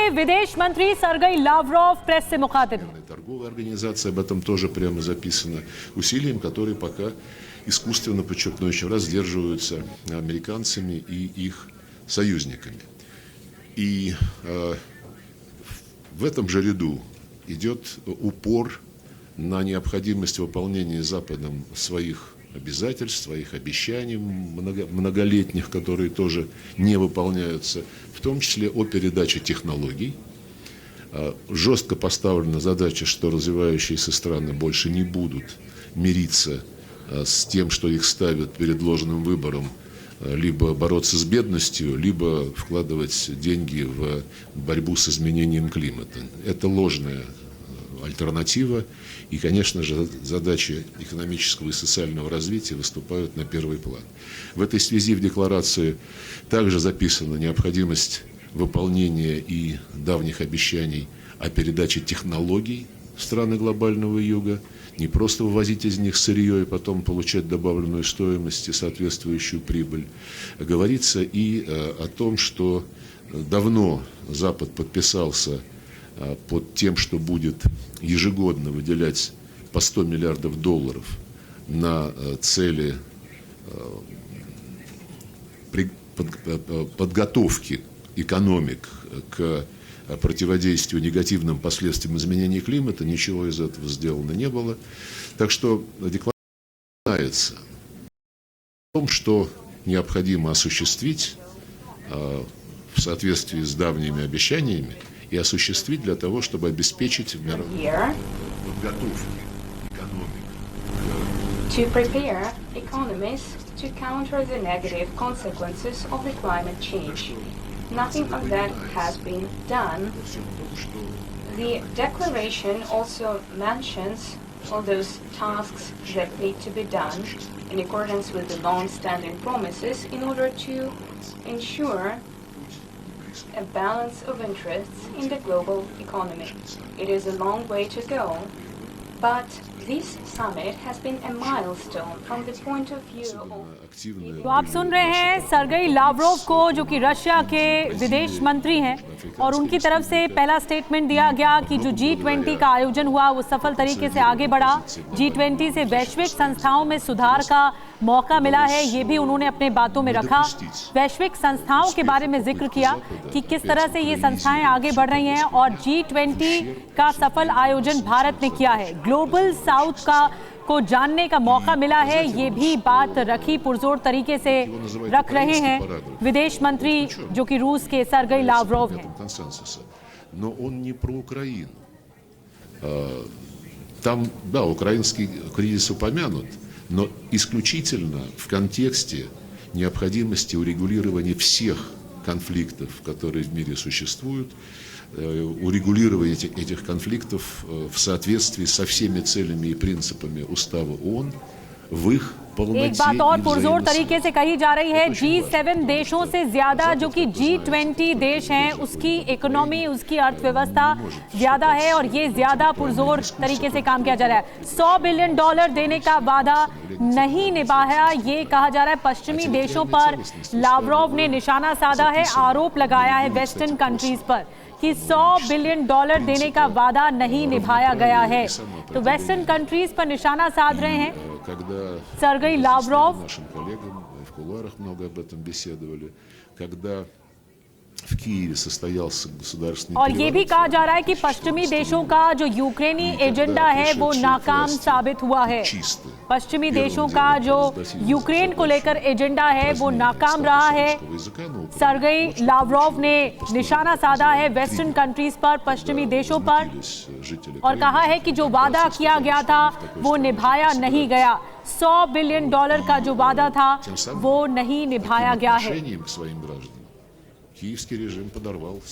के विदेश मंत्री सर्गेई लावरोव प्रेस से मुखातिब हैं। Торговая организация, об этом тоже прямо записано, усилиям, которые пока искусственно, подчеркну еще раз, сдерживаются американцами и их союзниками. И в этом же ряду идет упор на необходимость выполнения Западом своих обязательств, своих обещаний многолетних, которые тоже не выполняются, в том числе о передаче технологий. Жестко поставлена задача, что развивающиеся страны больше не будут мириться с тем, что их ставят перед ложным выбором, либо бороться с бедностью, либо вкладывать деньги в борьбу с изменением климата. Это ложная альтернатива, и, конечно же, задачи экономического и социального развития выступают на первый план. В этой связи в декларации также записана необходимость выполнения и давних обещаний о передаче технологий в страны глобального юга, не просто вывозить из них сырье и потом получать добавленную стоимость и соответствующую прибыль. Говорится и о том, что давно Запад подписался под тем, что будет ежегодно выделять по $100 миллиардов на цели подготовки экономик к противодействию негативным последствиям изменения климата. Ничего из этого сделано не было. Так что декларация начинается о том, что необходимо осуществить в соответствии с давними обещаниями и осуществить для того, чтобы обеспечить мировую подготовку экономик to counter the negative consequences of the climate change. Nothing of that has been done. The declaration also mentions all those tasks that need to be done in accordance with the long-standing promises in order to ensure a balance of interests in the global economy. It is a long way to go, but this summit has been a milestone from the point of view of... तो आप सुन रहे हैं Sergei Lavrov को, जो कि Russia के विदेश मंत्री हैं, और उनकी तरफ से पहला स्टेटमेंट दिया गया कि जो G20 का आयोजन हुआ वो सफल तरीके से आगे बढ़ा। G20 से वैश्विक संस्थाओं में सुधार का मौका मिला है, ये भी उन्होंने अपने बातों में रखा। वैश्विक संस्थाओं के बारे में जिक्र किया कि किस तरह से ये संस्थाएं आगे बढ़ रही हैं, और G20 का सफल आयोजन भारत ने किया है। ग्लोबल साउथ को जानने का मौका मिला है, ये भी बात रखी, पुरजोर तरीके से रख रहे हैं विदेश मंत्री, जो कि रूस के सर्गेई लावरोव हैं। Но он не про Украину. Там, да, украинский кризис упомянут, но исключительно в контексте необходимости урегулирования всех конфликтов, которые в мире существуют, урегулирование этих конфликтов в соответствии со всеми целями и принципами Устава ООН в их एक बात और पुरजोर तरीके से कही जा रही है, G7 देशों से ज्यादा जो कि G20 देश हैं, उसकी इकोनॉमी, उसकी अर्थव्यवस्था ज्यादा है, और ये ज्यादा पुरजोर तरीके से काम किया जा रहा है। $100 बिलियन देने का वादा नहीं निभाया, ये कहा जा रहा है। पश्चिमी देशों पर लावरोव ने निशाना साधा है, आरोप लगाया है वेस्टर्न कंट्रीज पर कि $100 बिलियन देने का वादा नहीं निभाया गया है। तो वेस्टर्न कंट्रीज पर निशाना साध रहे हैं सर्गेई लावरोव। Нашим коллегам в кулуарах много об этом беседовали, когда в Киеве состоялся государственный और ये भी कहा जा रहा है कि पश्चिमी देशों का जो यूक्रेनी एजेंडा है वो नाकाम साबित हुआ है। पश्चिमी देशों का जो यूक्रेन को लेकर एजेंडा है वो नाकाम रहा है। सर्गेई लावरोव ने निशाना साधा है वेस्टर्न कंट्रीज पर, पश्चिमी देशों पर, और कहा है कि जो वादा किया गया था वो निभाया नहीं गया। $100 बिलियन का जो वादा था वो नहीं निभाया गया है।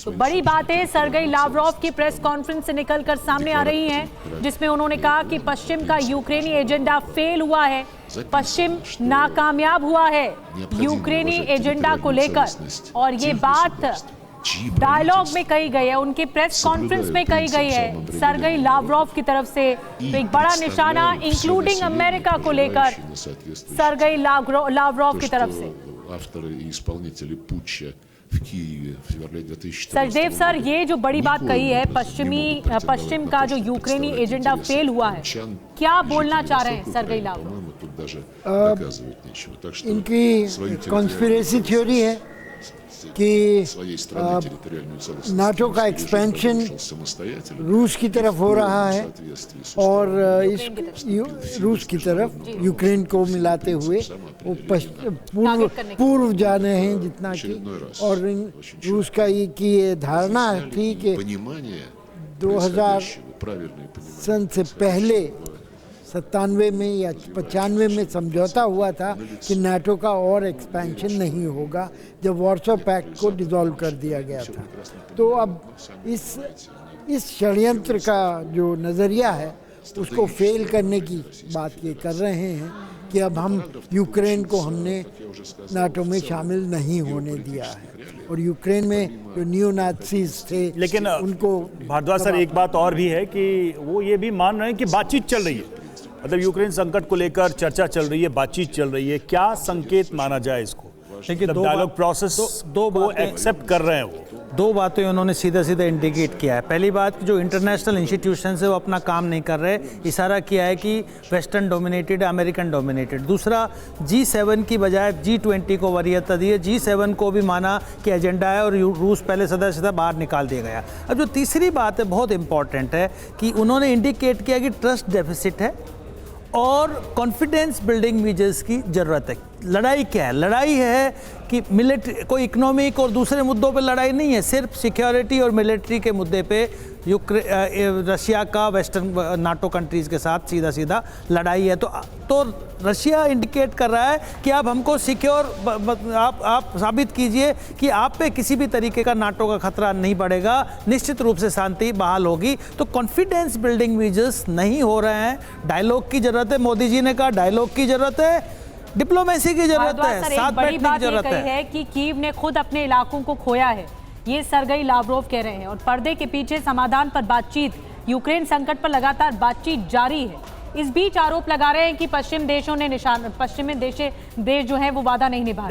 तो बड़ी बातें सर्गेई लावरोव की प्रेस कॉन्फ्रेंस से निकलकर सामने आ रही हैं, जिसमें उन्होंने कहा कि पश्चिम का यूक्रेनी एजेंडा फेल हुआ है, पश्चिम नाकामयाब हुआ है यूक्रेनी एजेंडा को लेकर, और ये बात डायलॉग में कही गई है, उनकी प्रेस कॉन्फ्रेंस में कही गई है सर्गेई लावरोव की तरफ से। तो एक बड़ा निशाना इंक्लूडिंग अमेरिका को लेकर सर्गेई लावरोव की तरफ से। в Киеве в феврале 2014 सरदेव सर, ये जो बड़ी बात कही है, पश्चिम का जो यूक्रेनी एजेंडा फेल हुआ है, क्या बोलना चाह रहे हैं सरगेई लाव्रोव? इनकी कॉन्स्पिरेसी थ्योरी है कि नाटो का एक्सपेंशन रूस की तरफ हो रहा है और रूस की तरफ यूक्रेन को मिलाते हुए वो पूर्व जा रहे हैं जितना कि, और रूस का ये धारणा थी कि 2000 सन से पहले 97 में या 95 में समझौता हुआ था कि नाटो का और एक्सपेंशन नहीं होगा जब वार्सो पैक्ट को डिसॉल्व कर दिया गया था। तो अब इस षड्यंत्र का जो नज़रिया है उसको फेल करने की बात ये कर रहे हैं कि अब हम यूक्रेन को हमने नाटो में शामिल नहीं होने दिया है और यूक्रेन में जो न्यू नाज़ीज़ थे लेकिन उनको। भारद्वाज सर, एक बात और भी है कि वो ये भी मान रहे हैं कि बातचीत चल रही है, मतलब यूक्रेन संकट को लेकर चर्चा चल रही है, बातचीत चल रही है। क्या संकेत माना जाए इसको? देखिए, डायलॉग प्रोसेस दो एक्सेप्ट कर रहे हैं वो। दो बातें उन्होंने सीधा सीधा इंडिकेट किया है। पहली बात, जो इंटरनेशनल इंस्टीट्यूशन है वो अपना काम नहीं कर रहे, इशारा किया है कि वेस्टर्न डोमिनेटेड, अमेरिकन डोमिनेटेड। दूसरा, G7 की बजाय G20 को वरीयता दी है। G7 को भी माना कि एजेंडा है और रूस पहले सदस्यता बाहर निकाल दिया गया। अब जो तीसरी बात है बहुत इंपॉर्टेंट है कि उन्होंने इंडिकेट किया कि ट्रस्ट डेफिसिट है और कॉन्फिडेंस बिल्डिंग मीजर्स की ज़रूरत है। लड़ाई क्या है? लड़ाई है कि मिलिट्री, कोई इकोनॉमिक और दूसरे मुद्दों पे लड़ाई नहीं है, सिर्फ सिक्योरिटी और मिलिट्री के मुद्दे पे रशिया का वेस्टर्न नाटो कंट्रीज़ के साथ सीधा सीधा लड़ाई है। तो रशिया इंडिकेट कर रहा है कि अब हमको सिक्योर, आप साबित कीजिए कि आप पे किसी भी तरीके का नाटो का खतरा नहीं पड़ेगा, निश्चित रूप से शांति बहाल होगी। तो कॉन्फिडेंस बिल्डिंग मीजर्स नहीं हो रहे हैं। डायलॉग की ज़रूरत है, मोदी जी ने कहा डायलॉग की ज़रूरत है, डिप्लोमेसी की ज़रूरत है, साथ बैठने की ज़रूरत है कि कीव ने खुद अपने इलाकों को खोया है, ये सर्गेई लाव्रोव कह रहे हैं, और पर्दे के पीछे समाधान पर बातचीत, यूक्रेन संकट पर लगातार बातचीत जारी है। इस बीच आरोप लगा रहे हैं कि पश्चिमी देश जो है वो वादा नहीं निभा रहे।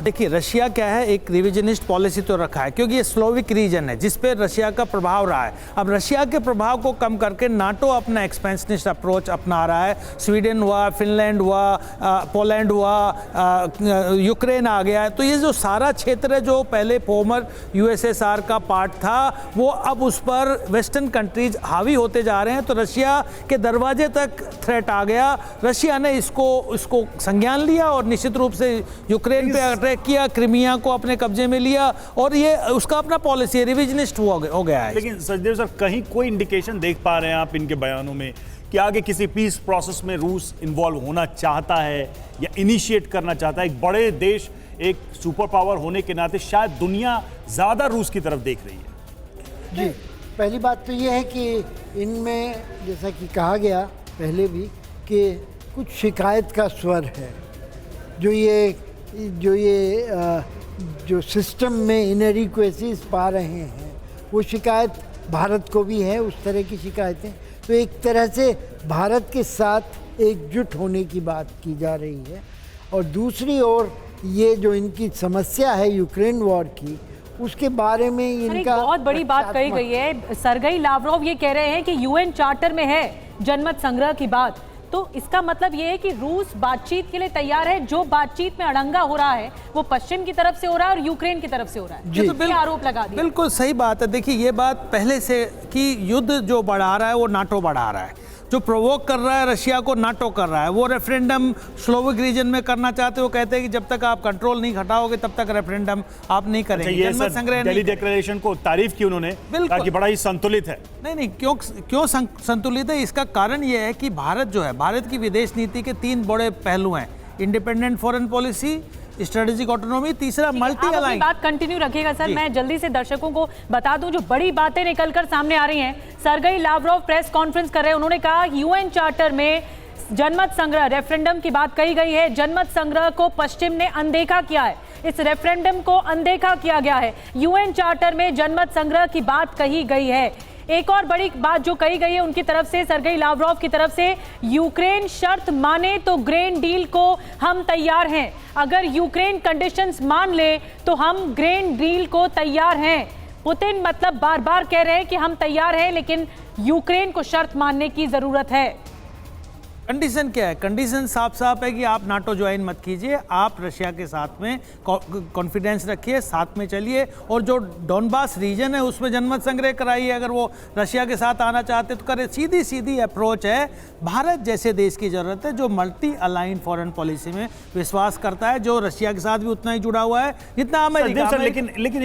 देखिए रशिया क्या है, एक रिविजनिस्ट पॉलिसी तो रखा है क्योंकि ये स्लोविक रीजन है जिस पे रशिया का प्रभाव रहा है। अब रशिया के प्रभाव को कम करके नाटो अपना एक्सपेंशनिस्ट अप्रोच अपना रहा है। स्वीडन हुआ, फिनलैंड हुआ, पोलैंड हुआ, यूक्रेन आ गया है। तो ये जो सारा क्षेत्र है जो पहले फॉर्मर USSR का पार्ट था, वो अब उस पर वेस्टर्न कंट्रीज हावी होते जा रहे हैं। तो रशिया के दरवाजे तक थ्रेट आ गया। रशिया ने इसको संज्ञान लिया और निश्चित रूप से यूक्रेन पे अटैक किया, क्रीमिया को अपने कब्जे में लिया और ये उसका अपना पॉलिसी रिविजनिस्ट हो गया है। लेकिन सचदेव सर, कहीं कोई इंडिकेशन देख पा रहे हैं आप इनके बयानों में कि आगे किसी पीस प्रोसेस में रूस इन्वॉल्व होना चाहता है या इनिशिएट करना चाहता है? एक बड़े देश, एक सुपर पावर होने के नाते शायद दुनिया ज्यादा रूस की तरफ देख रही है। जी, पहली बात तो ये है कि इनमें जैसा कि कहा गया पहले भी कि कुछ शिकायत का स्वर है, जो सिस्टम में इनएडिक्वेसीज पा रहे हैं, वो शिकायत भारत को भी है, उस तरह की शिकायतें। तो एक तरह से भारत के साथ एकजुट होने की बात की जा रही है। और दूसरी ओर ये जो इनकी समस्या है यूक्रेन वॉर की, उसके बारे में इनका बहुत बड़ी बात कही गई है। सर्गेई लाव्रोव ये कह रहे हैं कि UN चार्टर में है जनमत संग्रह की बात, तो इसका मतलब ये है कि रूस बातचीत के लिए तैयार है। जो बातचीत में अड़ंगा हो रहा है वो पश्चिम की तरफ से हो रहा है और यूक्रेन की तरफ से हो रहा है। जी, तो आरोप लगा दिया। बिल्कुल सही बात है। देखिए ये बात पहले से कि युद्ध जो बढ़ा रहा है वो नाटो बढ़ा रहा है, जो प्रोवोक कर रहा है रशिया को नाटो कर रहा है। वो रेफरेंडम स्लोविक रीजन में करना चाहते, वो कहते हैं कि जब तक आप कंट्रोल नहीं हटाओगे तब तक रेफरेंडम आप नहीं करेंगे। ये सर दिल्ली डिक्लेरेशन को तारीफ की उन्होंने, कहा कि बड़ा ही संतुलित है। नहीं, क्यों संतुलित है? इसका कारण ये है कि भारत जो है, भारत की विदेश नीति के 3 बड़े पहलू हैं: independent foreign policy, strategic autonomy, तीसरा मल्टी अलाइन। बात कंटिन्यू रखिएगा सर। मैं जल्दी से दर्शकों को बता दूं जो बड़ी बातें निकलकर सामने आ रही हैं। सर्गेई लाव्रोव प्रेस कॉन्फ्रेंस कर रहे हैं। उन्होंने कहा UN चार्टर में जनमत संग्रह, रेफरेंडम की बात कही गई है। जनमत संग्रह को पश्चिम ने अनदेखा किया है, इस रेफरेंडम को अनदेखा किया गया है। UN चार्टर में जनमत संग्रह की बात कही गई है। एक और बड़ी बात जो कही गई है उनकी तरफ से, सर्गेई लावरोव की तरफ से, यूक्रेन शर्त माने तो ग्रेन डील को हम तैयार हैं। अगर यूक्रेन कंडीशंस मान ले तो हम ग्रेन डील को तैयार हैं। पुतिन मतलब बार बार कह रहे हैं कि हम तैयार हैं, लेकिन यूक्रेन को शर्त मानने की जरूरत है। कंडीशन क्या है? कंडीशन साफ साफ है कि आप नाटो ज्वाइन मत कीजिए, आप रशिया के साथ में कॉन्फिडेंस रखिए, साथ में चलिए, और जो डोनबास रीजन है उसमें जनमत संग्रह कराइए। अगर वो रशिया के साथ आना चाहते तो करे। सीधी सीधी अप्रोच है। भारत जैसे देश की जरूरत है जो मल्टी अलाइन फॉरेन पॉलिसी में विश्वास करता है, जो रशिया के साथ भी उतना ही जुड़ा हुआ है जितना अमेरिका। लेकिन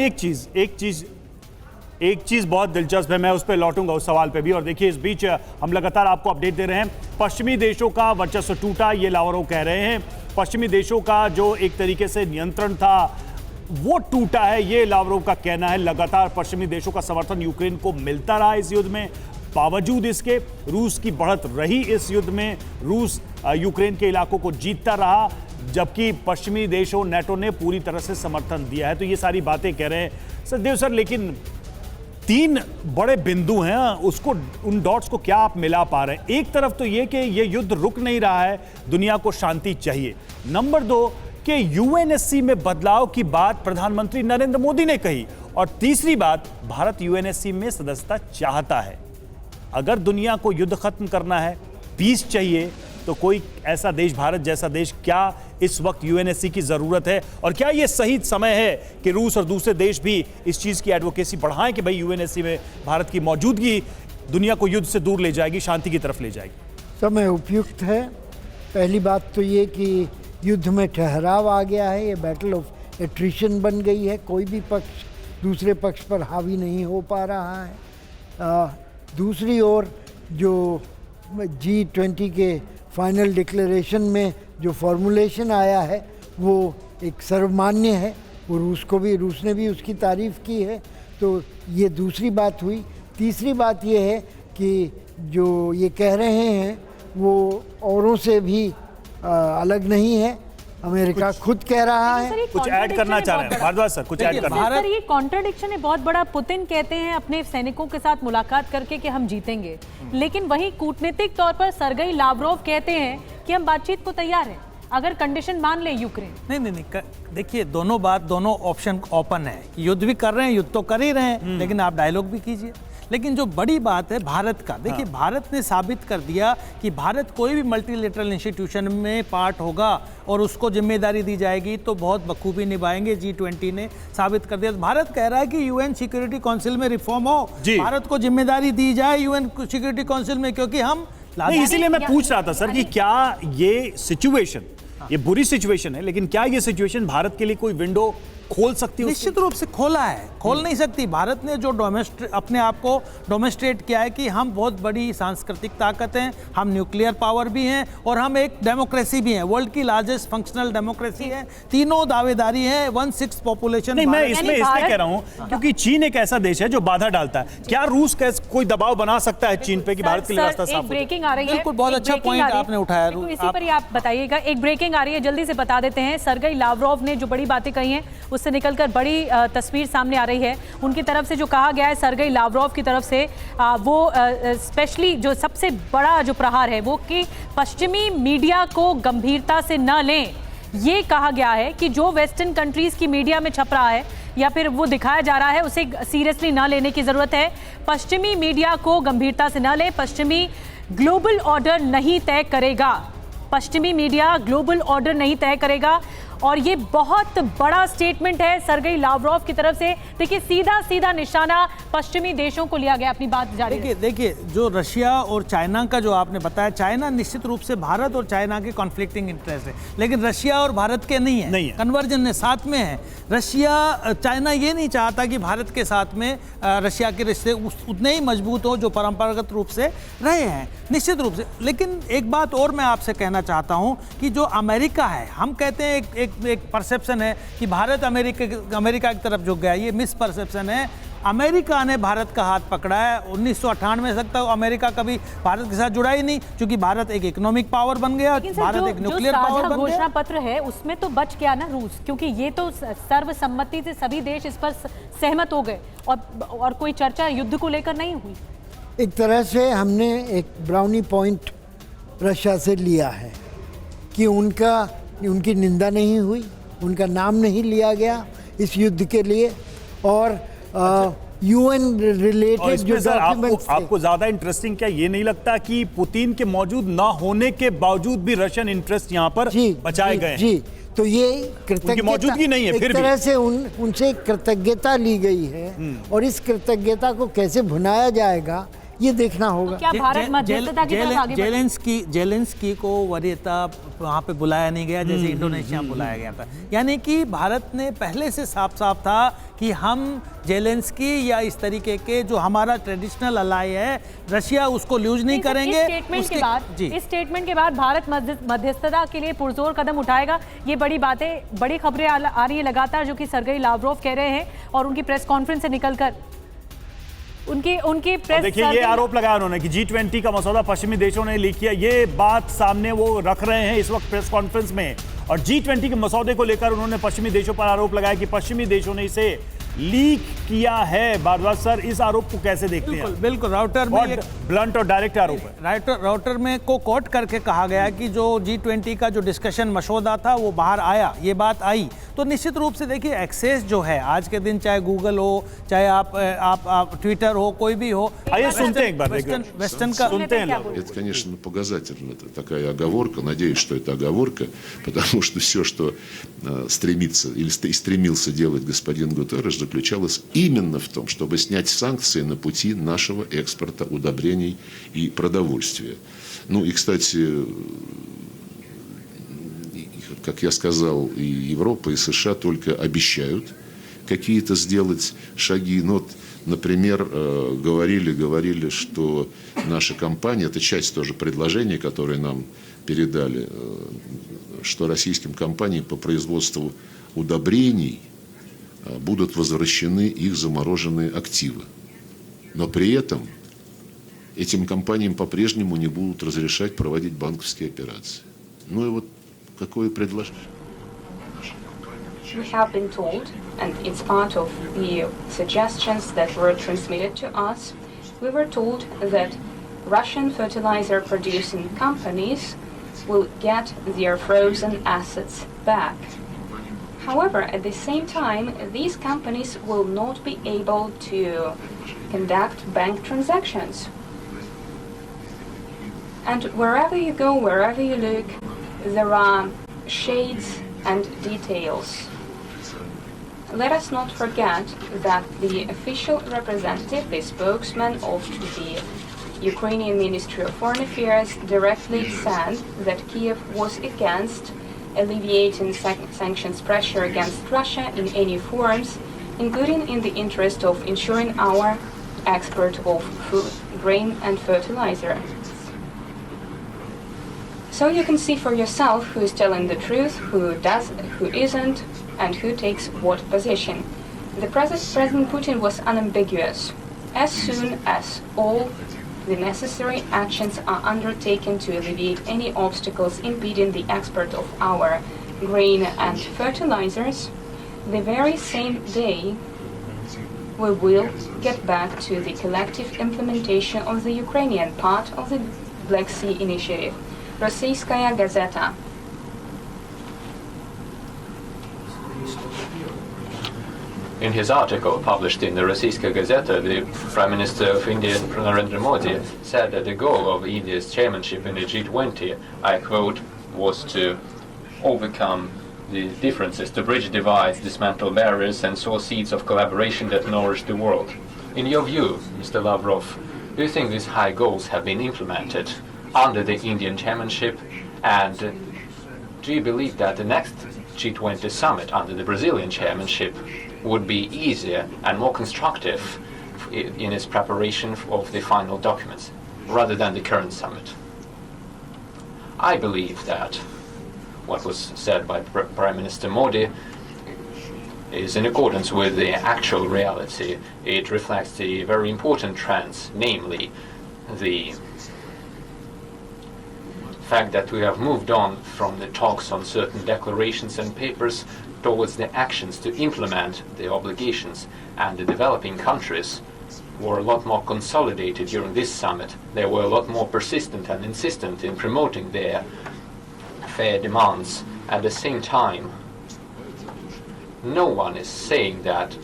एक चीज बहुत दिलचस्प है, मैं उस पर लौटूंगा उस सवाल पे भी। और देखिए, इस बीच हम लगातार आपको अपडेट दे रहे हैं। पश्चिमी देशों का वर्चस्व टूटा, ये लावरोव कह रहे हैं। पश्चिमी देशों का जो एक तरीके से नियंत्रण था वो टूटा है, ये लावरोव का कहना है। लगातार पश्चिमी देशों का समर्थन यूक्रेन को मिलता रहा इस युद्ध में। बावजूद इसके रूस की बढ़त रही इस युद्ध में। रूस यूक्रेन के इलाकों को जीतता रहा, जबकि पश्चिमी देशों नेटो ने पूरी तरह से समर्थन दिया है। तो ये सारी बातें कह रहे हैं सचदेव सर, लेकिन 3 बड़े बिंदु हैं, उसको, उन डॉट्स को क्या आप मिला पा रहे हैं? एक तरफ तो ये कि ये युद्ध रुक नहीं रहा है, दुनिया को शांति चाहिए। नंबर 2 कि यूएनएससी में बदलाव की बात प्रधानमंत्री नरेंद्र मोदी ने कही। और तीसरी बात, भारत यूएनएससी में सदस्यता चाहता है। अगर दुनिया को युद्ध खत्म करना है, पीस चाहिए, तो कोई ऐसा देश, भारत जैसा देश, क्या इस वक्त यूएनएससी की जरूरत है? और क्या यह सही समय है कि रूस और दूसरे देश भी इस चीज की एडवोकेसी बढ़ाएं कि भाई यूएनएससी में भारत की मौजूदगी दुनिया को युद्ध से दूर ले जाएगी, शांति की तरफ ले जाएगी? समय उपयुक्त है। पहली बात तो ये कि युद्ध में ठहराव आ गया है, ये बैटल ऑफ एट्रिशन बन गई है। कोई भी पक्ष दूसरे पक्ष पर हावी नहीं हो पा रहा है। दूसरी ओर जो G20 के फाइनल डिक्लेरेशन में जो फॉर्मुलेशन आया है वो एक सर्वमान्य है, वो रूस ने भी उसकी तारीफ़ की है। तो ये दूसरी बात हुई। तीसरी बात ये है कि जो ये कह रहे हैं वो औरों से भी अलग नहीं है, अमेरिका खुद कह रहा है। कुछ ऐड करना चाह रहे हैं भारद्वाज सर? कुछ ऐड करना सर, ये कॉन्ट्रडिक्शन है बहुत बड़ा। पुतिन कहते हैं अपने सैनिकों के साथ मुलाकात करके कि हम जीतेंगे, लेकिन वहीं कूटनीतिक तौर पर सर्गेई लावरोव कहते हैं कि हम बातचीत को तैयार हैं अगर कंडीशन मान ले यूक्रेन। नहीं, देखिए, दोनों ऑप्शन ओपन है। युद्ध भी कर रहे हैं, युद्ध तो कर ही रहे हैं, लेकिन आप डायलॉग भी कीजिए। लेकिन जो बड़ी बात है भारत का, देखिए, भारत ने साबित कर दिया कि भारत कोई भी मल्टीलेटरल इंस्टीट्यूशन में पार्ट होगा और उसको जिम्मेदारी दी जाएगी तो बहुत बखूबी निभाएंगे। G20 ने साबित कर दिया। भारत कह रहा है कि यूएन सिक्योरिटी काउंसिल में रिफॉर्म हो, भारत को जिम्मेदारी दी जाए यूएन सिक्योरिटी काउंसिल में, क्योंकि हम इसीलिए मैं पूछ रहा था सर कि क्या ये सिचुएशन, ये बुरी सिचुएशन है, लेकिन क्या ये सिचुएशन भारत के लिए कोई विंडो खोल सकती है? निश्चित रूप से खोला है, खोल नहीं सकती। भारत ने जो अपने आप को डोमेस्ट्रेट किया है कि हम बहुत बड़ी सांस्कृतिक ताकत हैं, हम न्यूक्लियर पावर भी हैं और हम एक डेमोक्रेसी भी हैं, वर्ल्ड की लार्जेस्ट फंक्शनल डेमोक्रेसी है। तीनों दावेदारी है, 1/6 पॉपुलेशन। नहीं, मैं इसमें कह रहा हूं क्योंकि चीन एक ऐसा देश है जो बाधा डालता है। क्या रूस का कोई दबाव बना सकता है चीन पे कि भारत के लिए रास्ता साफ हो? ब्रेकिंग आ रही है, बिल्कुल, बहुत अच्छा पॉइंट आपने उठाया। इसी पर ही आप बताइएगा। एक ब्रेकिंग आ रही है, जल्दी से बता देते हैं। सर्गेई लावरोव ने जो बड़ी बातें कही हैं उससे निकलकर बड़ी तस्वीर सामने आ रही है। उनकी तरफ से जो कहा गया है सर्गेई लावरोव की तरफ से, वो स्पेशली जो सबसे बड़ा जो प्रहार है वो कि पश्चिमी मीडिया को गंभीरता से न लें। ये कहा गया है कि जो वेस्टर्न कंट्रीज की मीडिया में छप रहा है या फिर वो दिखाया जा रहा है उसे सीरियसली ना लेने की जरूरत है। पश्चिमी मीडिया को गंभीरता से न लें। पश्चिमी ग्लोबल ऑर्डर नहीं तय करेगा। पश्चिमी मीडिया ग्लोबल ऑर्डर नहीं तय करेगा। और ये बहुत बड़ा स्टेटमेंट है सर्गेई लावरोव की तरफ से। देखिए, सीधा सीधा निशाना पश्चिमी देशों को लिया गया। अपनी बात जारी देखिए, जो रशिया और चाइना का जो आपने बताया, चाइना निश्चित रूप से भारत और चाइना के कॉन्फ्लिक्टिंग इंटरेस्ट है, लेकिन रशिया और भारत के नहीं है, कन्वर्जन है, साथ में है। चाइना ये नहीं चाहता कि भारत के साथ में रशिया के रिश्ते उतने ही मजबूत हो जो परंपरागत रूप से रहे हैं, निश्चित रूप से। लेकिन एक बात और मैं आपसे कहना चाहता हूं कि जो अमेरिका है, हम कहते हैं एक परसेप्शन है कि भारत अमेरिका की तरफ झुक गया, ये मिस परसेप्शन है। अमेरिका ने भारत का हाथ पकड़ा है। 1998 में सकता है अमेरिका कभी भारत के साथ जुड़ा ही नहीं, क्योंकि भारत एक इकोनॉमिक पावर बन गया, भारत एक न्यूक्लियर पावर बन गया। घोषणा पत्र है उसमें तो बच गया ना रूस, क्योंकि ये तो सर्वसम्मति से सभी देश इस पर सहमत हो गए और कोई चर्चा युद्ध को लेकर नहीं हुई। एक तरह से हमने एक ब्राउनी पॉइंट रशिया से लिया है कि उनकी निंदा नहीं हुई, उनका नाम नहीं लिया गया इस युद्ध के लिए, और यूएन रिलेटेड जो डॉक्यूमेंट्स थे। आपको ज्यादा इंटरेस्टिंग क्या ये नहीं लगता कि पुतिन के मौजूद ना होने के बावजूद भी रशियन इंटरेस्ट यहाँ पर बचाए गए? जी, तो ये कृतज्ञता मौजूदगी नहीं है, एक तरह से उनसे कृतज्ञता ली गई है, और इस कृतज्ञता को कैसे भुनाया जाएगा ये देखना होगा। क्या भारत मध्यस्थता की तरफ आगे जेलेंस्की को वरीयता वहाँ पे बुलाया नहीं गया जैसे इंडोनेशिया बुलाया गया था, यानी कि भारत ने पहले से साफ साफ था कि हम जेलेंस्की या इस तरीके के जो हमारा ट्रेडिशनल अलाई है रशिया, उसको यूज नहीं करेंगे। इस स्टेटमेंट के बाद भारत मध्यस्थता के लिए पुरजोर कदम उठाएगा। ये बड़ी खबरें आ रही है लगातार, जो कि सर्गेई लाव्रोव कह रहे हैं, और उनकी प्रेस कॉन्फ्रेंस से निकलकर उनकी प्रेस। देखिए ये आरोप लगाया उन्होंने कि G20 का मसौदा पश्चिमी देशों ने लीक किया, ये बात सामने वो रख रहे हैं इस वक्त प्रेस कॉन्फ्रेंस में, और G20 के मसौदे को लेकर उन्होंने पश्चिमी देशों पर आरोप लगाया कि पश्चिमी देशों ने इसे लीक किया है। भारद्वाज सर, इस आरोप को कैसे देखते हैं? बिल्कुल राउटर में ब्लंट और डायरेक्ट आरोप है। राउटर में को कोट करके कहा गया कि जो G20 का जो डिस्कशन मसौदा था वो बाहर आया, ये बात आई, तो निश्चित रूप से देखिए एक्सेस जो है आज के दिन, चाहे गूगल हो, चाहे आप ट्विटर हो, कोई भी हो। आइए सुनते हैं एक बार वेस्टर्न का सुनते हैं। Это, конечно, показательно, это такая оговорка. Надеюсь, что это оговорка, потому что все, что стремится или стремился делать господин Гутерреш, заключалось именно в том, чтобы снять санкции на пути нашего экспорта удобрений и продовольствия. Ну и, кстати, как я сказал, и Европа, и США только обещают какие-то сделать шаги. Ну, вот, например, говорили, что наша компания, это часть тоже предложений, которые нам передали, что российским компаниям по производству удобрений будут возвращены их замороженные активы. Но при этом этим компаниям по-прежнему не будут разрешать проводить банковские операции. Ну и вот какое предложение? We have been told, and it's part of the suggestions that were transmitted to us, we were told that Russian fertilizer producing companies will get their frozen assets back. However, at the same time, these companies will not be able to conduct bank transactions. And wherever you go, wherever you look, there are shades and details. Let us not forget that the official representative, the spokesman of the Ukrainian Ministry of Foreign Affairs, directly said that Kiev was against alleviating sanctions pressure against Russia in any forms, including in the interest of ensuring our export of food, grain and fertilizer. So you can see for yourself who is telling the truth, who isn't, and who takes what position. The President Putin was unambiguous. As soon as all the necessary actions are undertaken to alleviate any obstacles impeding the export of our grain and fertilizers, the very same day we will get back to the collective implementation of the Ukrainian part of the Black Sea Initiative. Российская газета. In his article published in the Rossiyskaya Gazeta, the Prime Minister of India, Narendra Modi, said that the goal of India's chairmanship in the G20, I quote, was to overcome the differences, to bridge divides, dismantle barriers, and sow seeds of collaboration that nourish the world. In your view, Mr. Lavrov, do you think these high goals have been implemented under the Indian chairmanship, and do you believe that the next G20 summit under the Brazilian chairmanship would be easier and more constructive in its preparation of the final documents rather than the current summit? I believe that what was said by Prime Minister Modi is in accordance with the actual reality. It reflects the very important trends, namely the fact that we have moved on from the talks on certain declarations and papers towards the actions to implement the obligations, and the developing countries were a lot more consolidated during this summit. They were a lot more persistent and insistent in promoting their fair demands. At the same time, no one is saying that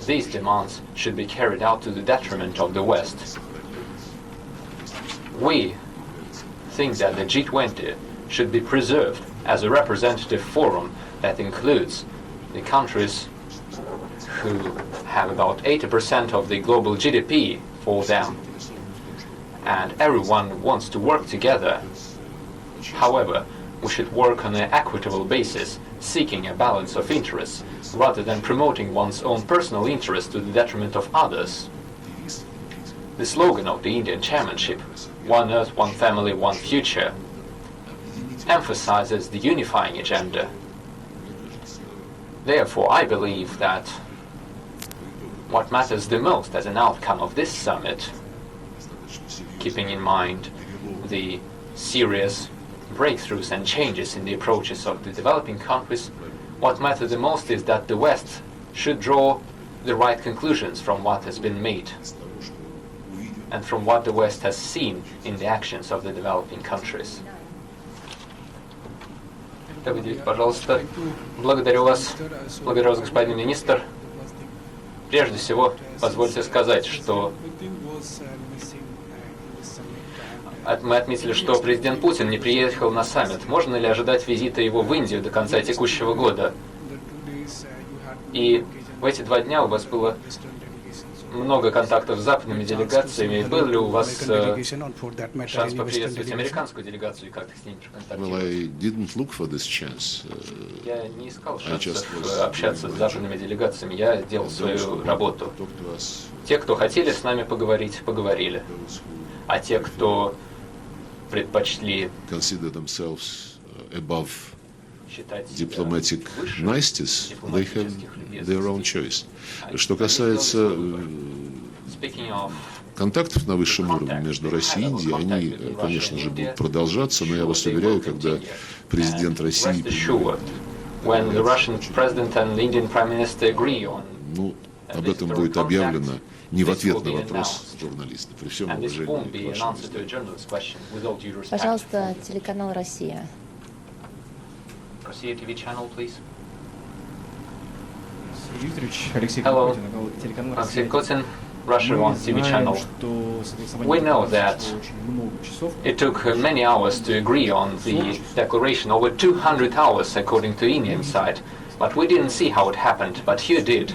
these demands should be carried out to the detriment of the West. We think that the G20 should be preserved as a representative forum that includes the countries who have about 80% of the global GDP for them, and everyone wants to work together. However, we should work on an equitable basis, seeking a balance of interests, rather than promoting one's own personal interest to the detriment of others. The slogan of the Indian chairmanship, "One Earth, One Family, One Future," emphasizes the unifying agenda. Therefore, I believe that what matters the most as an outcome of this summit, keeping in mind the serious breakthroughs and changes in the approaches of the developing countries, what matters the most is that the West should draw the right conclusions from what has been made and from what the West has seen in the actions of the developing countries. Пожалуйста, благодарю вас, господин министр. Прежде всего, позвольте сказать, что мы отметили, что президент Путин не приехал на саммит. Можно ли ожидать визита его в Индию до конца текущего года? И в эти 2 дня у вас было много контактов с западными делегациями. Был ли у вас шанс поприветствовать американскую делегацию и как-то с ними проконтактировать? Я не искал шансов общаться с западными делегациями. Я делал свою работу. Те, кто хотели с нами поговорить, поговорили. А те, кто предпочли diplomatic niceties, they have their own choice. Что касается контактов на высшем уровне между Россией и Индией, они, конечно же, будут продолжаться, но я вас уверяю, когда президент России об этом будет объявлено не в ответ на вопрос журналиста, при всем уважении к вашему. Пожалуйста, телеканал «Россия». Россия TV channel, please. Hello, Alexei Kotin, Russia One TV channel. We know that it took many hours to agree on the declaration, over 200 hours according to Indian side. But we didn't see how it happened, but you did.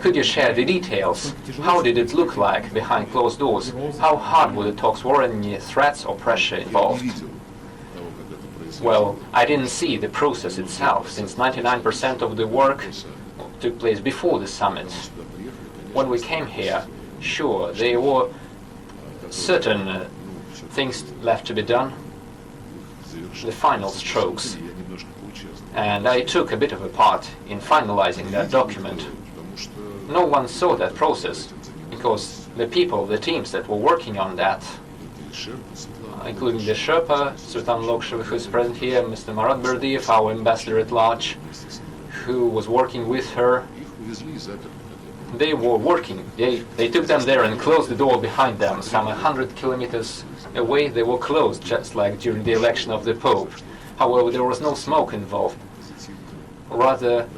Could you share the details? How did it look like behind closed doors? How hard were the talks? Were any threats or pressure involved? Well, I didn't see the process itself, since 99% of the work took place before the summit. When we came here, sure, there were certain things left to be done, the final strokes, and I took a bit of a part in finalizing that document. No one saw that process, because the people, the teams that were working on that, including the Sherpa, Sultan Lokshev, who is present here, Mr. Marat Berdiev, our ambassador at large, who was working with her. They were working. They took them there and closed the door behind them. Some 100 kilometers away, they were closed, just like during the election of the Pope. However, there was no smoke involved. Rather,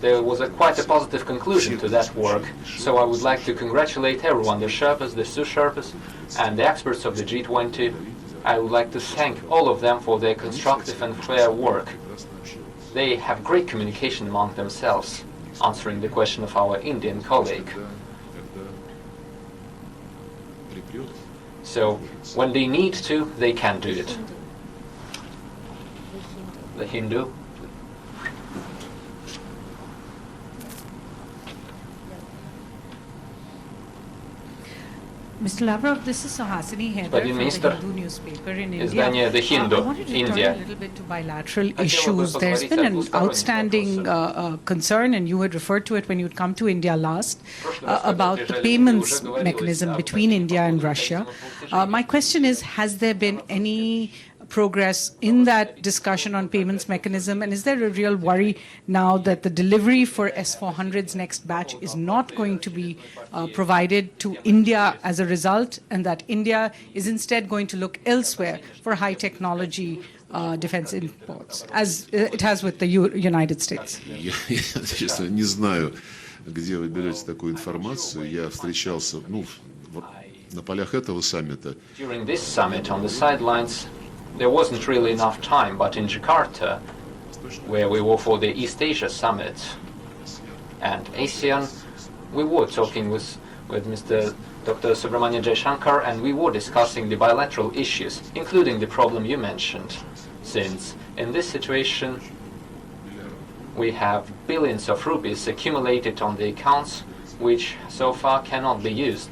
there was quite a positive conclusion to that work. So I would like to congratulate everyone, the Sherpas, the Sous Sherpas, and the experts of the G20. I would like to thank all of them for their constructive and fair work. They have great communication among themselves, answering the question of our Indian colleague. So, when they need to, they can do it. The Hindu. Mr. Lavrov, this is Suhasini Haidar Господин from министр, the Hindu newspaper in India. издание The Hindu, I wanted to turn Индия. a little bit to bilateral Хотела бы issues. There's поговорить been о an двусторонних outstanding вопросах. concern, and you had referred to it when you'd come to India last, В прошлый раз, когда about the приезжали, payments уже говорилось mechanism об between этом India and по поводу Russia. механизма платежей. My question is, has there been any progress in that discussion on payments mechanism, and is there a real worry now that the delivery for S400's next batch is not going to be provided to India as a result, and that India is instead going to look elsewhere for high technology defense imports, as it has with the United States? Я, честно, не знаю, где вы берете такую информацию. Я встречался, на полях этого саммита. During this summit, on the sidelines, there wasn't really enough time, but in Jakarta, where we were for the East Asia Summit and ASEAN, we were talking with Mr. Dr. Subramanian Jaishankar, and we were discussing the bilateral issues, including the problem you mentioned, since in this situation we have billions of rupees accumulated on the accounts which so far cannot be used.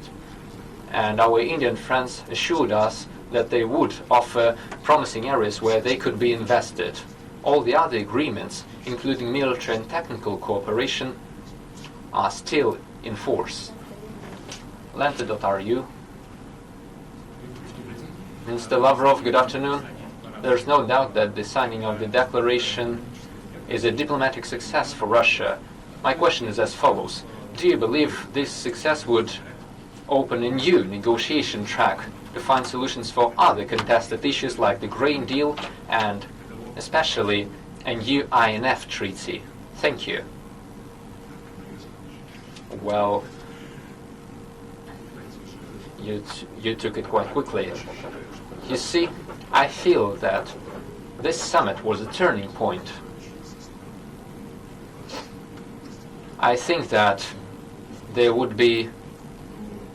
And our Indian friends assured us that they would offer promising areas where they could be invested. All the other agreements, including military and technical cooperation, are still in force. Lente.ru. Mr. Lavrov, good afternoon. There's no doubt that the signing of the declaration is a diplomatic success for Russia. My question is as follows. Do you believe this success would open a new negotiation track to find solutions for other contested issues like the grain deal and especially a new INF treaty? Thank you. Well, you took it quite quickly. You see, I feel that this summit was a turning point. I think that there would be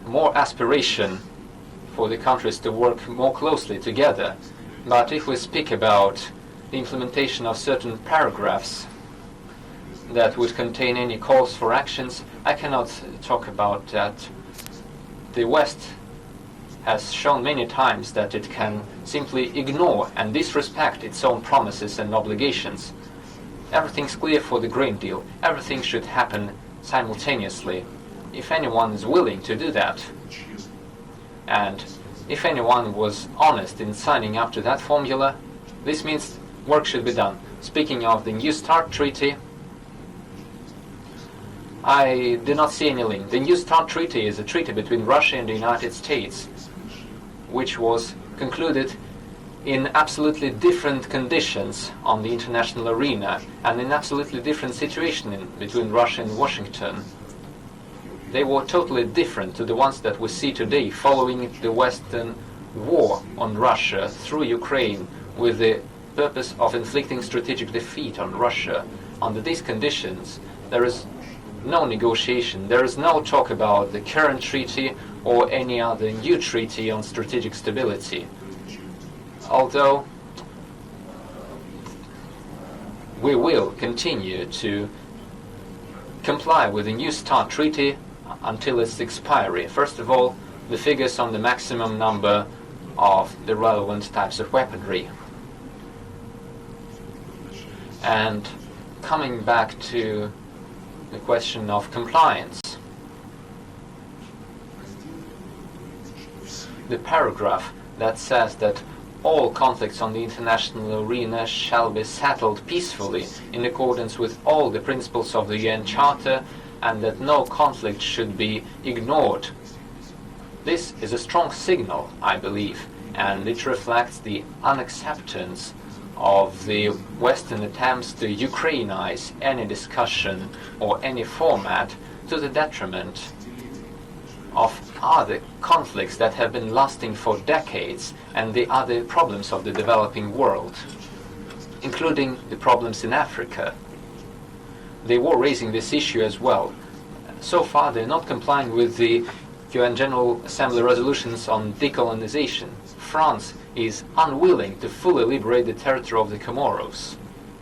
more aspiration for the countries to work more closely together. But if we speak about the implementation of certain paragraphs that would contain any calls for actions, I cannot talk about that. The West has shown many times that it can simply ignore and disrespect its own promises and obligations. Everything's clear for the grain deal. Everything should happen simultaneously. If anyone is willing to do that, and if anyone was honest in signing up to that formula, this means work should be done. Speaking of the New START treaty, I did not see any link. The New START treaty is a treaty between Russia and the United States, which was concluded in absolutely different conditions on the international arena and in absolutely different situation between Russia and Washington. They were totally different to the ones that we see today following the Western war on Russia through Ukraine with the purpose of inflicting strategic defeat on Russia. Under these conditions, there is no negotiation, there is no talk about the current treaty or any other new treaty on strategic stability. Although we will continue to comply with the New START treaty until its expiry. First of all, the figures on the maximum number of the relevant types of weaponry. And coming back to the question of compliance, the paragraph that says that all conflicts on the international arena shall be settled peacefully in accordance with all the principles of the UN Charter, and that no conflict should be ignored. This is a strong signal, I believe, and it reflects the unacceptance of the Western attempts to Ukrainize any discussion or any format to the detriment of other conflicts that have been lasting for decades and the other problems of the developing world, including the problems in Africa. They were raising this issue as well. So far, they're not complying with the UN General Assembly resolutions on decolonization. France is unwilling to fully liberate the territory of the Comoros.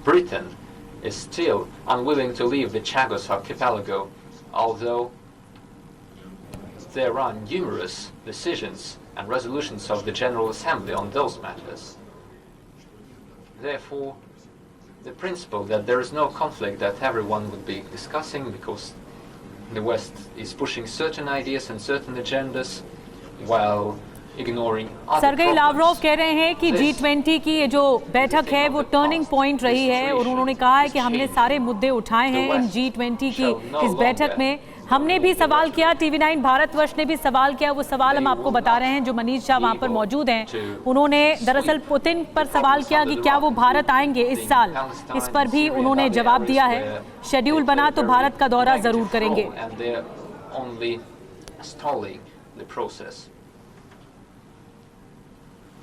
Britain is still unwilling to leave the Chagos archipelago, although there are numerous decisions and resolutions of the General Assembly on those matters. Therefore, the principle that there is no conflict that everyone would be discussing because the West is pushing certain ideas and certain agendas while ignoring other Sergey Lavrov problems. कह रहे हैं कि G20 की ये जो बैठक है वो टर्निंग पॉइंट रही है और उन्होंने कहा है कि हमने सारे मुद्दे उठाए हैं इन G20 की इस बैठक में। हमने भी सवाल किया, TV9 भारतवर्ष ने भी सवाल किया, वो सवाल हम आपको बता रहे हैं जो मनीष शाह वहाँ पर मौजूद हैं। उन्होंने दरअसल पुतिन पर सवाल किया कि क्या वो भारत आएंगे इस साल, इस पर भी उन्होंने जवाब दिया है शेड्यूल बना तो भारत का दौरा जरूर करेंगे।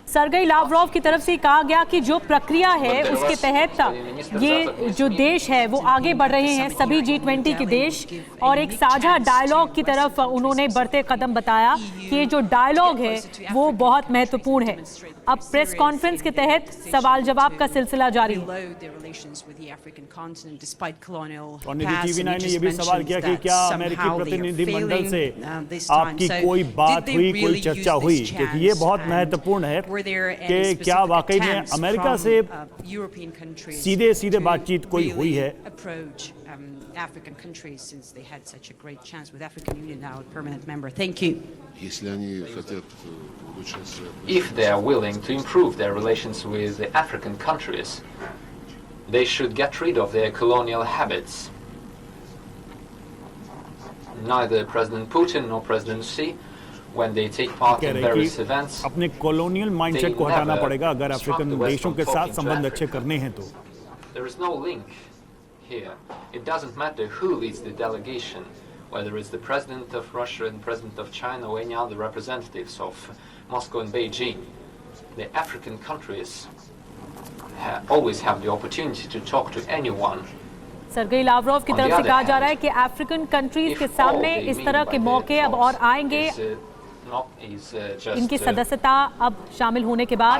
सरगेई लावरोव की तरफ से कहा गया कि जो प्रक्रिया है उसके तहत ये जो देश है वो आगे बढ़ रहे हैं, सभी G20 के देश, और एक साझा डायलॉग की तरफ उन्होंने बढ़ते कदम बताया कि ये जो डायलॉग है वो बहुत महत्वपूर्ण है। अब प्रेस कॉन्फ्रेंस के तहत सवाल जवाब का सिलसिला जारी है। और TV9 ने ये भी सवाल किया कि क्या अमेरिकी प्रतिनिधिमंडल से आपकी कोई बात हुई, कोई चर्चा हुई, क्योंकि ये बहुत महत्वपूर्ण है कि क्या वाकई में अमेरिका से सीधे सीधे बातचीत कोई हुई है। African countries since they had such a great chance with African Union now a permanent member. Thank you. If they are willing to improve their relations with the African countries, they should get rid of their colonial habits. Neither President Putin nor President Xi, when they take part in various events, अपने colonial mindset को हटाना पड़ेगा अगर African देशों के साथ संबंध अच्छे करने हैं तो। There is no link here. It doesn't matter who leads the delegation, whether it's the president of Russia and president of China or any other representatives of Moscow and Beijing. The African countries always have the opportunity to talk to anyone. Sergei Lavrov की तरफ से कहा जा रहा है कि African countries के सामने इस तरह के मौके अब और आएंगे। इनकी सदस्यता अब शामिल होने के बाद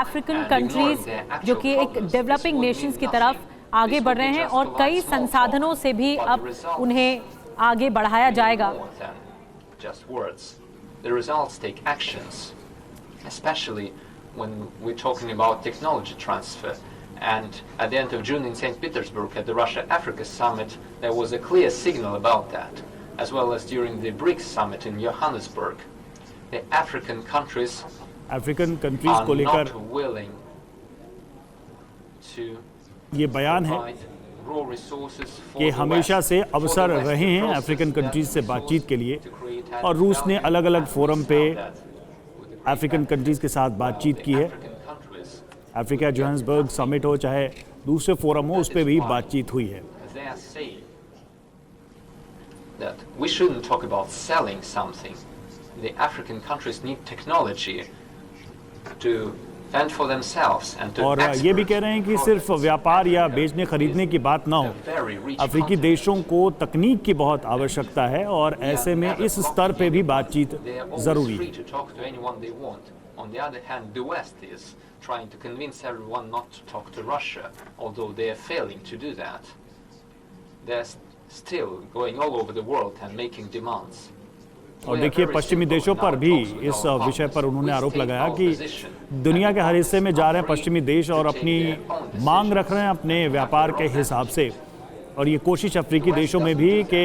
अफ्रीकन कंट्रीज जो कि एक डेवलपिंग नेशंस की तरफ आगे बढ़ रहे हैं और कई संसाधनों से भी अब उन्हें आगे बढ़ाया जाएगा। The results take actions, especially when we're talking about technology transfer. And at the end of June in St. Petersburg at the Russia-Africa summit, there was a clear signal about that, as well as during the BRICS summit in Johannesburg. The African countries को लेकर not willing to ये बयान है कि हमेशा से अवसर रहे हैं अफ्रीकन कंट्रीज से बातचीत के लिए, और रूस ने अलग अलग फोरम पे अफ्रीकन कंट्रीज के साथ बातचीत की है। अफ्रीका जोहान्सबर्ग समिट हो चाहे दूसरे फोरम हो, उस पे भी बातचीत हुई है। That we shouldn't talk about selling something. The African countries need technology to fend for themselves and to और ये भी कह रहे हैं कि सिर्फ व्यापार या बेचने खरीदने की बात ना हो, अफ्रीकी देशों को तकनीक की बहुत आवश्यकता है और ऐसे में इस स्तर पे भी बातचीत जरूरी है। On the other hand, the West is trying to convince everyone not to talk to Russia, although they are failing to do that. They're still going all over the world and making demands. और देखिए पश्चिमी देशों पर भी इस विषय पर उन्होंने आरोप लगाया कि दुनिया के हर हिस्से में जा रहे हैं पश्चिमी देश और अपनी मांग रख रहे हैं अपने व्यापार के हिसाब से, और ये कोशिश अफ्रीकी देशों में भी कि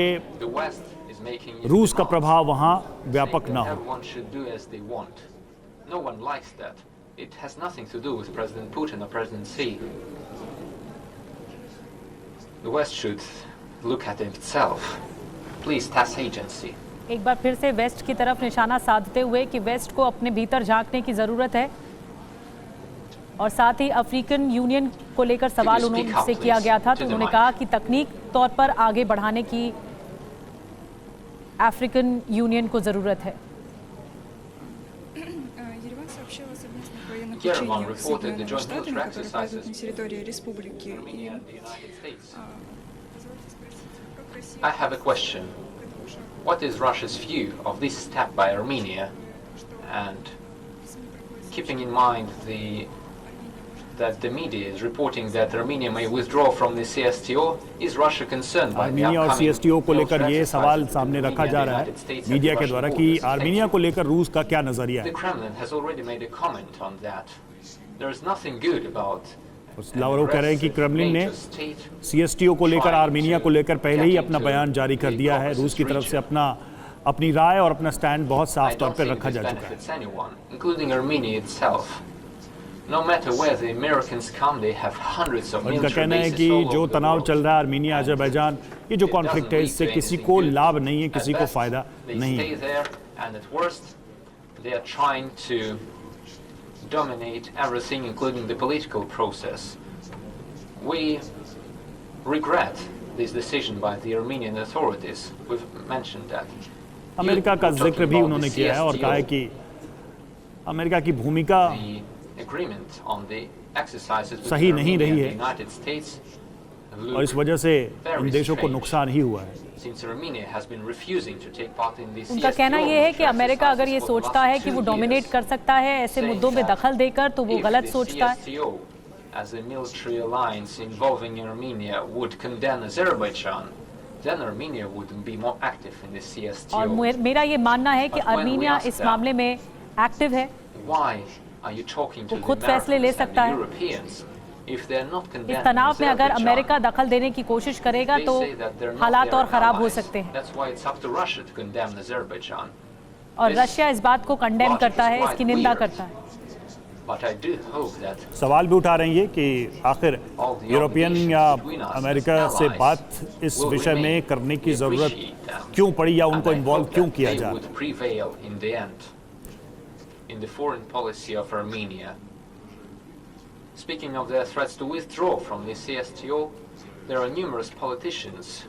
रूस का प्रभाव वहाँ व्यापक ना हो। No one likes that. It has nothing to do with President Putin or President Xi. The West should look at itself. Please, TASS agency. एक बार फिर से वेस्ट की तरफ निशाना साधते हुए कि वेस्ट को अपने भीतर झांकने की ज़रूरत है, और साथ ही अफ्रीकन यूनियन को लेकर सवाल उन्होंने किया गया था, तो उन्होंने कहा कि तकनीक तौर पर आगे बढ़ाने की अफ्रीकन यूनियन को ज़रूरत है। Yerevan reported the joint military exercises Armenia and the United States. I have a question. What is Russia's view of this step by Armenia, and keeping in mind the that the media is reporting that Armenia may withdraw from the CSTO, is Russia concerned by the Armenia और upcoming CSTO को लेकर ये military सवाल exercises सामने between रखा Armenia जा and the रहा United है States at मीडिया the के Russian द्वारा कि borders. आर्मीनिया को लेकर रूस का क्या नजरिया The है। Kremlin has already made a comment on that. There is nothing good about Lavrov कह रहे हैं कि क्रेमलिन ने CSTO को लेकर आर्मीनिया को लेकर पहले ही अपना बयान जारी कर दिया है। रूस की तरफ से अपनी राय और अपना स्टैंड बहुत साफ तौर पर रखा जा चुका है। including Armenia itself. No matter where the Americans come, they have hundreds of उनका military कहना है bases कि all जो over the तनाव world. चल रहा है आर्मीनिया अजरबैजान ये जो कॉन्फ्लिक्ट है इससे किसी को लाभ नहीं है, किसी को फायदा नहीं They है। stay there, and at worst, they are trying to dominate everything, including the political process. We regret this decision by the Armenian authorities. We've mentioned that. America का जिक्र भी उन्होंने किया है और कहा है कि अमेरिका की भूमिका सही नहीं रही है और इस वजह से इन देशों को नुकसान ही हुआ है। उनका कहना यह है कि अमेरिका अगर ये सोचता है कि वो डोमिनेट कर सकता है ऐसे मुद्दों में दखल देकर, तो वो गलत सोचता है। As a military alliance involving Armenia would condemn Azerbaijan, then Armenia would be more active in the CSTO. और मेरा ये मानना है कि आर्मीनिया इस मामले में एक्टिव है। Why are you talking to वो the खुद फैसले ले Americans and सकता the है। Europeans if they are not इस condemning तनाव में अगर Azerbaijan? अमेरिका दखल देने की कोशिश करेगा They तो say that they're not हालात their और खराब हो allies. सकते हैं That's why it's up to Russia to condemn Azerbaijan. और रशिया इस बात को कंडेम करता है, इसकी निंदा करता है। But I do hope that सवाल भी उठा रहे हैं कि आखिर यूरोपियन या अमेरिका से बात इस विषय में करने की जरूरत क्यों पड़ी या उनको इन्वॉल्व क्यों किया जा would prevail in the end in the foreign policy of Armenia. Speaking of their threats to withdraw from the CSTO, there are numerous politicians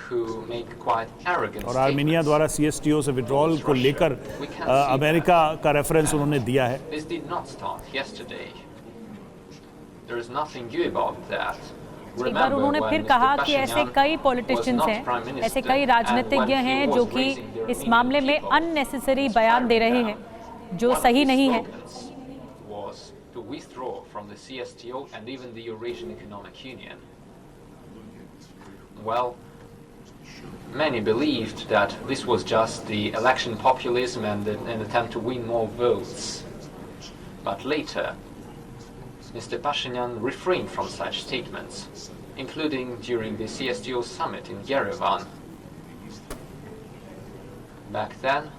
who make quite arrogant और आर्मीनिया द्वारा CSTO से withdrawal को लेकर America का reference उन्होंने दिया है। This did not start yesterday. There is nothing new about that. एक बार उन्होंने फिर कहा कि ऐसे कई पॉलिटिशियंस हैं, ऐसे कई राजनीतिज्ञ हैं जो कि इस मामले में अननेसेसरी बयान दे रहे हैं जो सही नहीं है। Was to withdraw from the CSTO and even the Eurasian Economic Union. Well, many believed that this was just the election populism and an attempt to win more votes. But later, Mr. Pashinyan refrained from such statements, including during the CSTO summit in Yerevan. Back then,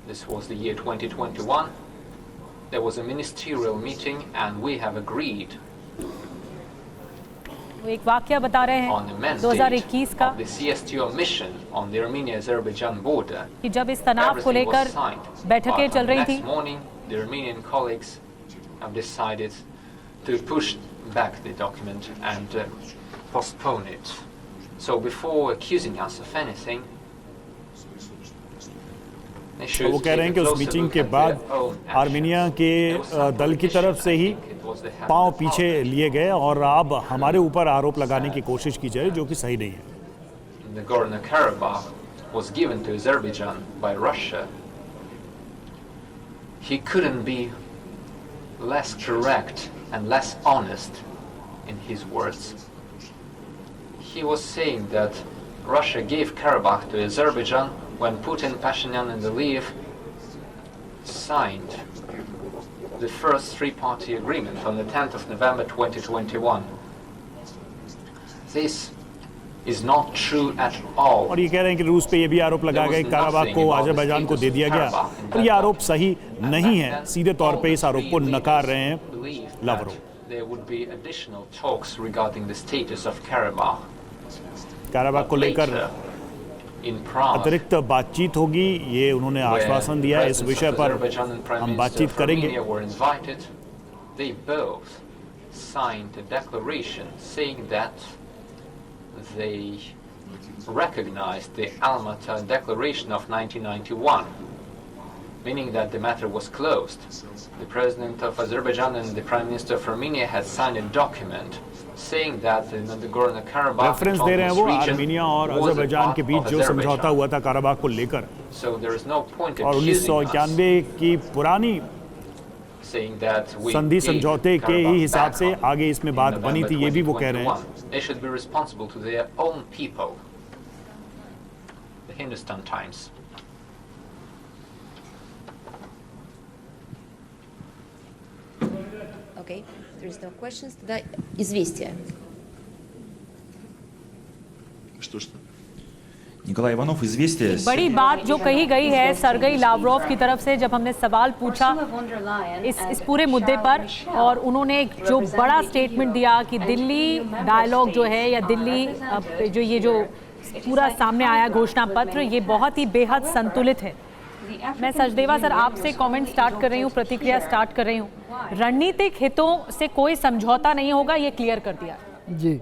this was the year 2021, there was a ministerial meeting and we have agreed वो एक वाकया बता रहे on the हैं mandate 2021 का of the CSTO mission on the Armenia-Azerbaijan border. कि जब इस तनाव को Everything was लेकर signed. बैठकें But चल on the रही थी, next morning, the Armenian colleagues have decided to push back the document and postpone it. So before accusing us of anything, they should वो कह रहे हैं कि take a उस closer मीटिंग look के at बाद their own आर्मीनिया action. के There was some दल की तरफ से ही politician, I think it was the head पांव of the पीछे parliament. लिए गए और अब हमारे ऊपर आरोप लगाने की कोशिश की जाए जो कि सही नहीं है। Nagorno-Karabakh was given to Azerbaijan by Russia. He couldn't be less correct and less honest in his words. He was saying that Russia gave Karabakh to Azerbaijan when Putin, Pashinyan and Aliyev signed the first three-party agreement on the 10th of November 2021. This is not true at all. और ये कह रहे हैं कि रूस पे ये भी आरोप लगा गया कि काराबाख को अजरबैजान को दे दिया गया, और ये आरोप सही नहीं है। सीधे तौर पे इस आरोप को नकार रहे हैं Lavrov. There would be additional talks regarding the status of Karabakh. Karabakh को लेकर In Prague, अतिरिक्त बातचीत होगी, ये उन्होंने आश्वासन दिया है। इस विषय पर हम बातचीत करेंगे। were invited. They both signed a declaration saying that they recognized the Almaty Declaration of 1991, meaning that the matter was closed. The president of Azerbaijan and the prime minister of Armenia had signed a document saying that in the Nagorno-Karabakh reference दे रहे हैं वो Armenia और Azerbaijan के बीच जो समझौता हुआ था काराबाख को लेकर, So there is no point और accusing us 1991 की पुरानी saying that we संधि gave समझौते के ही Karabakh हिसाब back से on आगे इसमें in बात बनी November थी, ये भी वो कह रहे हैं. 2021. They should be responsible to their own people. The Hindustan Times. Okay, there is no questions. Тогда известия. Что? Николай Иванов, известия. बड़ी बात जो कही गई है सरगई लावरोव की तरफ से जब हमने सवाल पूछा इस पूरे मुद्दे पर, और उन्होंने एक जो बड़ा स्टेटमेंट दिया कि दिल्ली डायलॉग जो है या दिल्ली जो ये जो पूरा सामने आया घोषणा पत्र, ये बहुत ही बेहद संतुलित है. मैं सचदेवा सर आपसे कमेंट स्टार्ट कर रही हूँ, प्रतिक्रिया स्टार्ट कर रही हूँ. रणनीतिक हितों से कोई समझौता नहीं होगा, ये क्लियर कर दिया जी.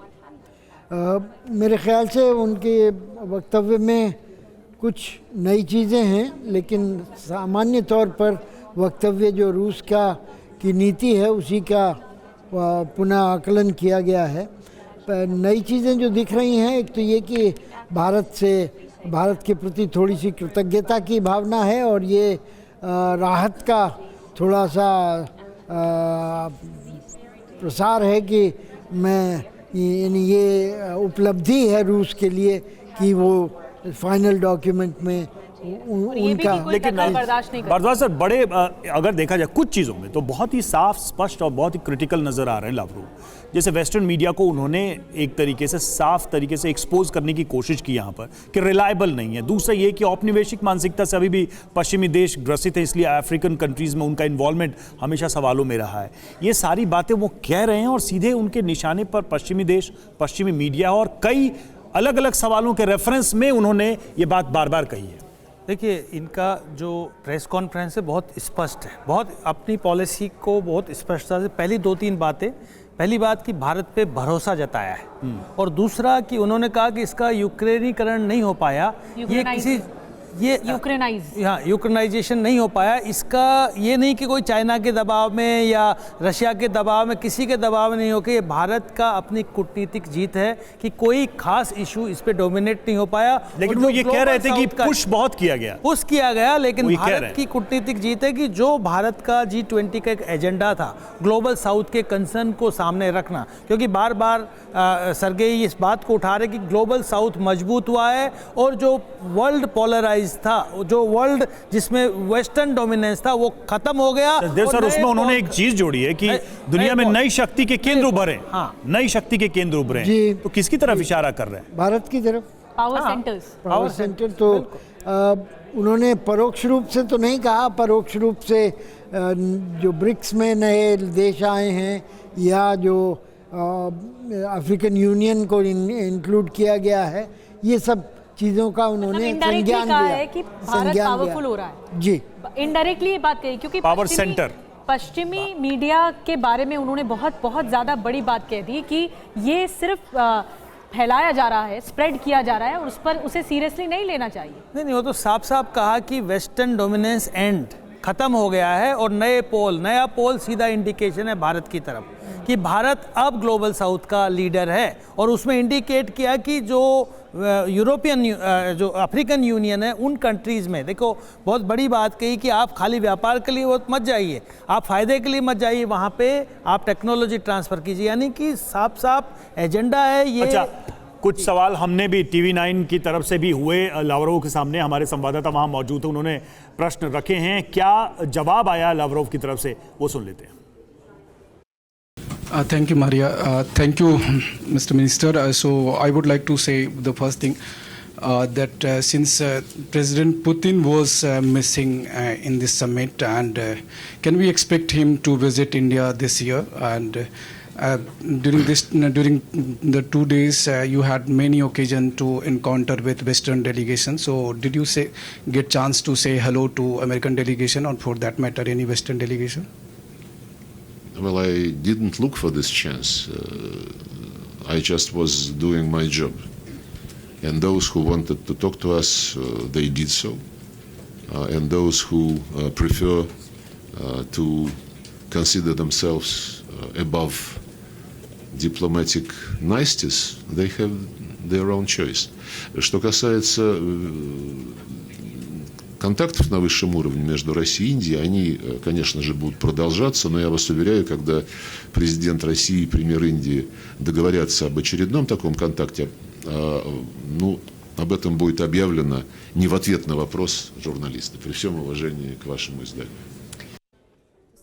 मेरे ख्याल से उनके वक्तव्य में कुछ नई चीज़ें हैं, लेकिन सामान्य तौर पर वक्तव्य जो रूस की नीति है उसी का पुनः आकलन किया गया है. नई चीज़ें जो दिख रही हैं, एक तो ये कि भारत के प्रति थोड़ी सी कृतज्ञता की भावना है, और ये राहत का थोड़ा सा प्रसार है कि ये उपलब्धि है रूस के लिए कि वो फाइनल डॉक्यूमेंट में उनका. लेकिन भारद्वाज सर, बड़े अगर देखा जाए कुछ चीज़ों में तो बहुत ही साफ, स्पष्ट और बहुत ही क्रिटिकल नज़र आ रहे हैं लावरोव. जैसे वेस्टर्न मीडिया को उन्होंने एक तरीके से साफ तरीके से एक्सपोज करने की कोशिश की यहाँ पर कि रिलायबल नहीं है. दूसरा ये कि औपनिवेशिक मानसिकता से अभी भी पश्चिमी देश ग्रसित है, इसलिए अफ्रीकन कंट्रीज़ में उनका इन्वॉल्वमेंट हमेशा सवालों में रहा है. ये सारी बातें वो कह रहे हैं और सीधे उनके निशाने पर पश्चिमी देश, पश्चिमी मीडिया और कई अलग अलग सवालों के रेफरेंस में उन्होंने ये बात बार बार कही है. देखिए, इनका जो प्रेस कॉन्फ्रेंस है बहुत स्पष्ट है, बहुत अपनी पॉलिसी को बहुत स्पष्टता से पहली 2-3 बातें. पहली बात कि भारत पे भरोसा जताया है, और दूसरा कि उन्होंने कहा कि इसका यूक्रेनीकरण नहीं हो पाया, ये यूक्रेनाइजेशन नहीं हो पाया. इसका ये नहीं कि कोई चाइना के दबाव में या रशिया के दबाव में, किसी के दबाव में नहीं हो, कि ये भारत का अपनी कूटनीतिक जीत है कि कोई खास इशू इस पे डोमिनेट नहीं हो पाया. लेकिन वो ये कह रहे थे कि पुश बहुत किया गया, लेकिन भारत की कूटनीतिक जीत है कि जो भारत का G20 का एक एजेंडा था, ग्लोबल साउथ के कंसर्न को सामने रखना, क्योंकि बार बार सरगेई इस बात को उठा रहे कि ग्लोबल साउथ मजबूत हुआ है, और जो वर्ल्ड पोलराइज था, जो वर्ल्ड जिसमें वेस्टर्न डोमिनेंस था, वो खत्म हो गया. सर, उसमें उन्होंने एक चीज जोड़ी है कि दुनिया में नई शक्ति के केंद्र उभरे. हाँ, नई शक्ति के केंद्र उभरे. तो किसकी तरफ इशारा कर रहे हैं? भारत की तरफ. पावर सेंटर तो उन्होंने परोक्ष रूप से तो नहीं कहा, परोक्ष रूप से जो ब्रिक्स में नए देश आए हैं या जो अफ्रीकन यूनियन को इंक्लूड किया गया है, ये सब चीज़ों का उन्होंने संज्ञान लिया है कि भारत पावरफुल हो रहा है. जी, इनडायरेक्टली ये बात कही, क्योंकि पावर सेंटर पश्चिमी मीडिया के बारे में उन्होंने बहुत ज़्यादा बड़ी बात कह दी कि ये सिर्फ फैलाया जा रहा है, स्प्रेड किया जा रहा है, और उसे सीरियसली नहीं लेना चाहिए. नहीं, वो तो साफ साफ कहा कि वेस्टर्न डोमिनेंस एंड खत्म हो गया है, और नया पोल सीधा इंडिकेशन है भारत की तरफ कि भारत अब ग्लोबल साउथ का लीडर है. और उसमें इंडिकेट किया कि जो यूरोपियन जो अफ्रीकन यूनियन है, उन कंट्रीज़ में देखो, बहुत बड़ी बात कही कि आप खाली व्यापार के लिए मत जाइए, आप फ़ायदे के लिए मत जाइए, वहाँ पे आप टेक्नोलॉजी ट्रांसफ़र कीजिए. यानी कि साफ साफ एजेंडा है ये. अच्छा, कुछ सवाल हमने भी TV9 की तरफ से भी हुए लावरोव के सामने, हमारे संवाददाता वहाँ मौजूद हैं, उन्होंने प्रश्न रखे हैं. क्या जवाब आया लावरोव की तरफ से, वो सुन लेते हैं. Thank you, Maria. Thank you, Mr. Minister. So I would like to say the first thing that since President Putin was missing in this summit, and can we expect him to visit India this year? And during the 2 days, you had many occasions to encounter with Western delegation. So did you get chance to say hello to American delegation, or for that matter, any Western delegation? Well, I didn't look for this chance. I just was doing my job. And those who wanted to talk to us, they did so. And those who prefer to consider themselves above diplomatic niceties, they have their own choice. Что касается контактов на высшем уровне между Россией и Индией, они, конечно же, будут продолжаться, но я вас уверяю, когда президент России и премьер Индии договорятся об очередном таком контакте, ну, об этом будет объявлено не в ответ на вопрос журналиста, при всем уважении к вашему изданию.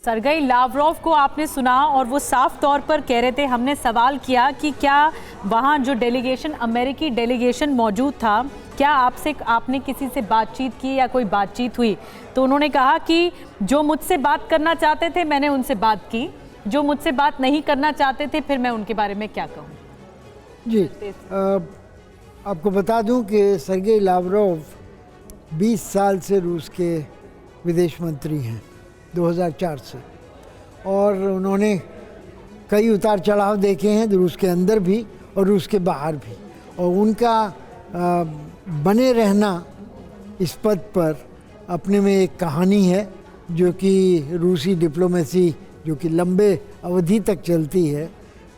Sergei Lavrov को आपने सुना और वो साफ तौर पर कह रहे थे, हमने सवाल किया कि क्या वहाँ जो डेलीगेशन, अमेरिकी डेलीगेशन मौजूद था, क्या आपने किसी से बातचीत की या कोई बातचीत हुई? तो उन्होंने कहा कि जो मुझसे बात करना चाहते थे मैंने उनसे बात की, जो मुझसे बात नहीं करना चाहते थे फिर मैं उनके बारे में क्या कहूँ। जी, आपको बता दूं कि सर्गेई लावरोव 20 साल से रूस के विदेश मंत्री हैं, 2004 से, और उन्होंने कई उतार चढ़ाव देखे हैं रूस के अंदर भी और रूस के बाहर भी, और उनका बने रहना इस पद पर अपने में एक कहानी है जो कि रूसी डिप्लोमेसी जो कि लंबे अवधि तक चलती है।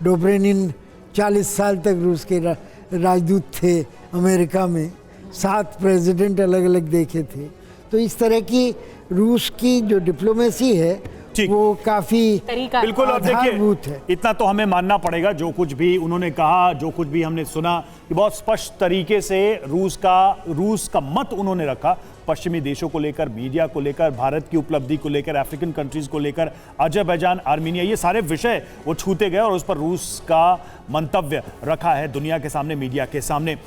डोब्रेनिन 40 साल तक रूस के राजदूत थे अमेरिका में, 7 प्रेसिडेंट अलग अलग देखे थे। तो इस तरह की रूस की जो डिप्लोमेसी है वो काफी बिल्कुल। अब देखिए, इतना तो हमें मानना पड़ेगा, जो कुछ भी उन्होंने कहा, जो कुछ भी हमने सुना, कि बहुत स्पष्ट तरीके से रूस का मत उन्होंने रखा पश्चिमी देशों को लेकर, मीडिया को लेकर, भारत की उपलब्धि को लेकर, अफ्रीकन कंट्रीज को लेकर, अजरबैजान, आर्मीनिया, ये सारे विषय वो छूते गए और उस पर रूस का मंतव्य रखा है दुनिया के सामने, मीडिया के सामने।